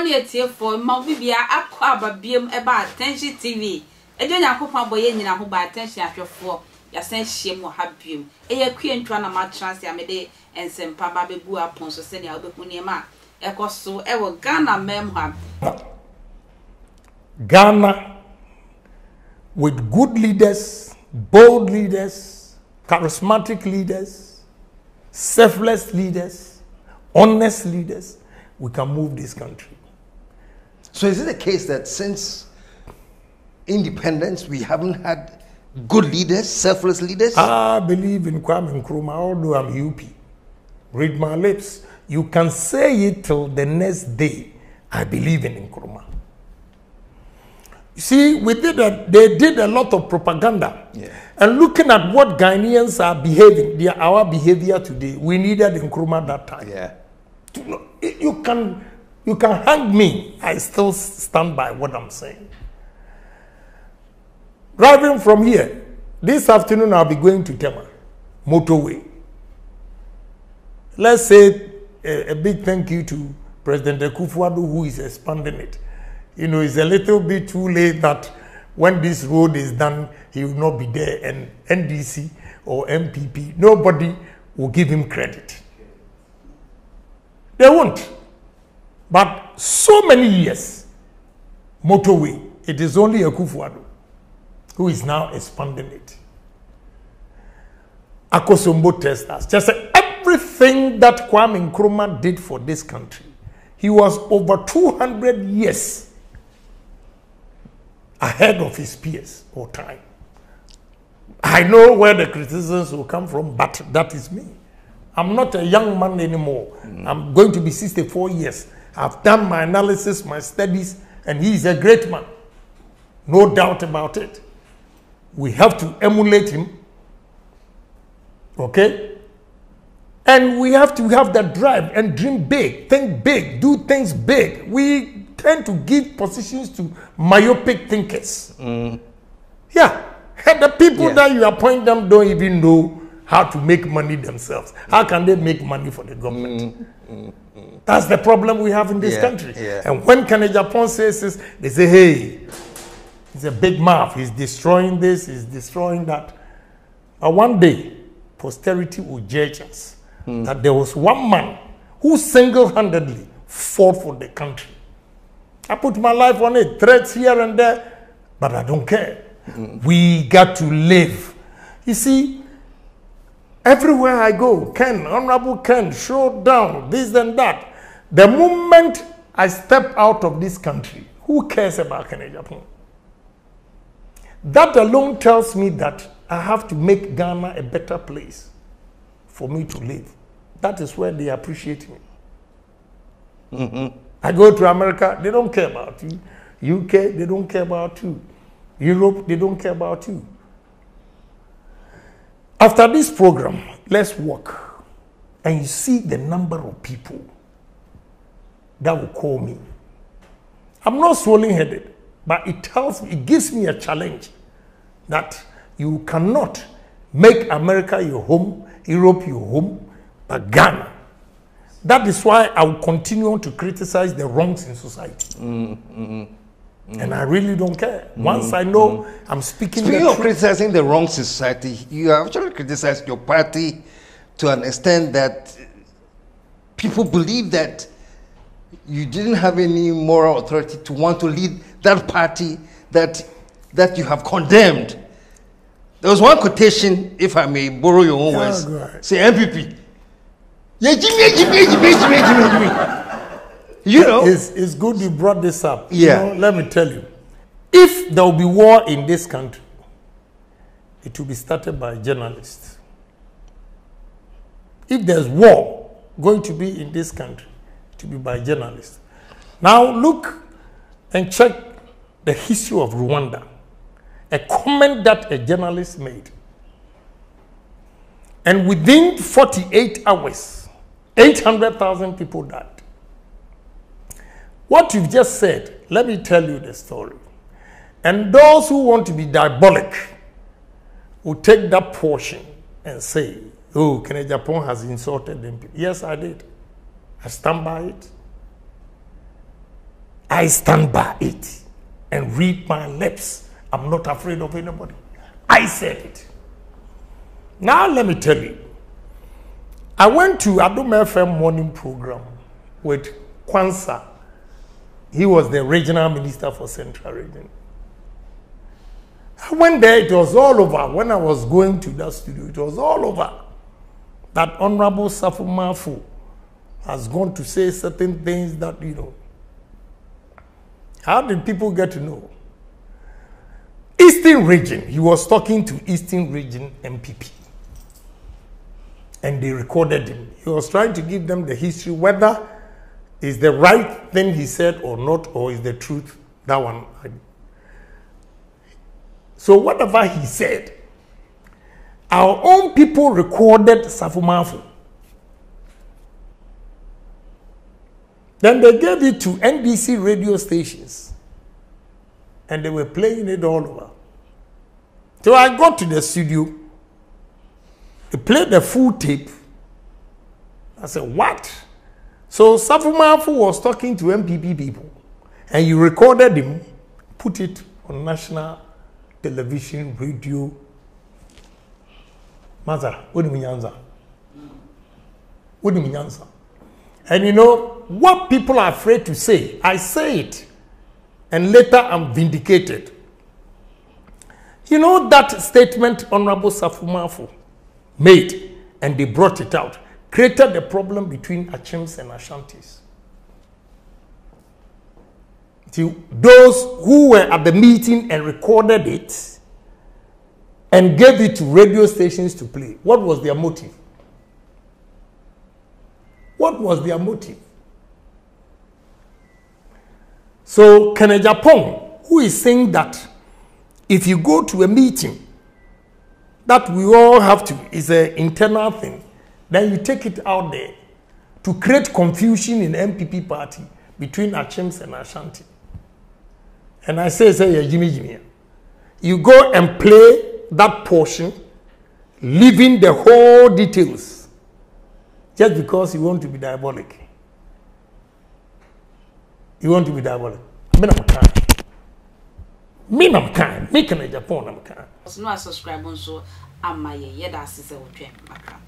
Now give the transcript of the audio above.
money at here for Mavibia, Aquaba, Beam, about Attention TV. A junior couple boy in who by attention after 4. Ya send shame will have you. A queen trying to match Yamede and send Papa Bua Ponso send your Bunima. Echo so ever Ghana mem. Ghana with good leaders, bold leaders, charismatic leaders, selfless leaders, honest leaders, we can move this country. So is it the case that since independence we haven't had good leaders, selfless leaders? I believe in Kwame Nkrumah, although I'm UP. Read my lips. You can say it till the next day. I believe in Nkrumah. You see, they did a lot of propaganda. Yeah. And looking at what Ghanaians are behaving, our behavior today, we needed Nkrumah that time. Yeah. You can hang me. I still stand by what I'm saying. Driving from here, this afternoon I'll be going to Tema, motorway. Let's say a big thank you to President Akufo-Addo, who is expanding it. You know, it's a little bit too late that when this road is done, he will not be there, and NDC or MPP, nobody will give him credit. They won't. But so many years, motorway, it is only Akufo-Addo who is now expanding it. Akosombo testers. Just everything that Kwame Nkrumah did for this country, he was over 200 years ahead of his peers or time. I know where the criticisms will come from, but that is me. I'm not a young man anymore. I'm going to be 64 years. I've done my analysis, my studies, and he is a great man. No doubt about it. We have to emulate him. Okay? And we have to have that drive and dream big, think big, do things big. We tend to give positions to myopic thinkers. Yeah. And the people that you appoint them don't even know how to make money themselves. How can they make money for the government? That's the problem we have in this country. And when Ken Agyapong says this, they say, hey, he's a big mouth. He's destroying this, he's destroying that. But one day, posterity will judge us that there was one man who single-handedly fought for the country. I put my life on it, threats here and there, but I don't care. We got to live. You see, everywhere I go, Ken, Honorable Ken, show down, this and that. The moment I step out of this country, who cares about Ken Agyapong? That alone tells me that I have to make Ghana a better place for me to live. That is where they appreciate me. I go to America, they don't care about you. UK, they don't care about you. Europe, they don't care about you. After this program, let's walk. And you see the number of people that will call me. I'm not swollen-headed, but it gives me a challenge that you cannot make America your home, Europe your home, but Ghana. That is why I will continue to criticize the wrongs in society. And I really don't care. Once I know I'm speaking Speaking of criticizing the wrongs in society, you have actually criticized your party to an extent that people believe that you didn't have any moral authority to want to lead that party that you have condemned. There was one quotation, if I may borrow your own words, say MPP. You know, it's good you brought this up. Yeah. You know, let me tell you, if there will be war in this country, it will be started by journalists. If there's war going to be in this country, it will be by journalists. Now look and check the history of Rwanda. A comment that a journalist made. And within 48 hours, 800,000 people died. What you've just said, let me tell you the story. And those who want to be diabolic will take that portion and say, oh, Ken Agyapong has insulted them. Yes, I did. I stand by it. I stand by it and read my lips. I'm not afraid of anybody. I said it. Now let me tell you. I went to Adom FM morning program with Kwanzaa. He was the regional minister for Central Region. I went there, it was all over. When I was going to that studio, it was all over. That Honorable Safo Mafu has gone to say certain things that, you know. How did people get to know? Eastern Region, he was talking to Eastern Region MPP. And they recorded him. He was trying to give them the history, whether it's the right thing he said or not, or is the truth, that one. So whatever he said, our own people recorded Safo Mafu. Then they gave it to NBC radio stations. And they were playing it all over. So I got to the studio. They played the full tape. I said, what? So Safo Mafu was talking to MPP people. And you recorded him, put it on national television, radio. Maza, what do you mean answer? What do you mean answer? And you know, what people are afraid to say, I say it. And later I'm vindicated. You know that statement Honorable Safo Mafu made, and they brought it out, created a problem between Achims and Ashantis. See, those who were at the meeting and recorded it and gave it to radio stations to play, what was their motive? What was their motive? So Ken Agyapong, who is saying that if you go to a meeting, that we all have to, is an internal thing, then you take it out there to create confusion in the MPP party between Achims and Ashanti. And I say, Jimmy, you go and play that portion, leaving the whole details, just because you want to be diabolic. You want to be diabolic. I'm kind. I'm kind. Me Ken Agyapong, I'm kind. So no subscribe on so am my yeda sise wo twen makra.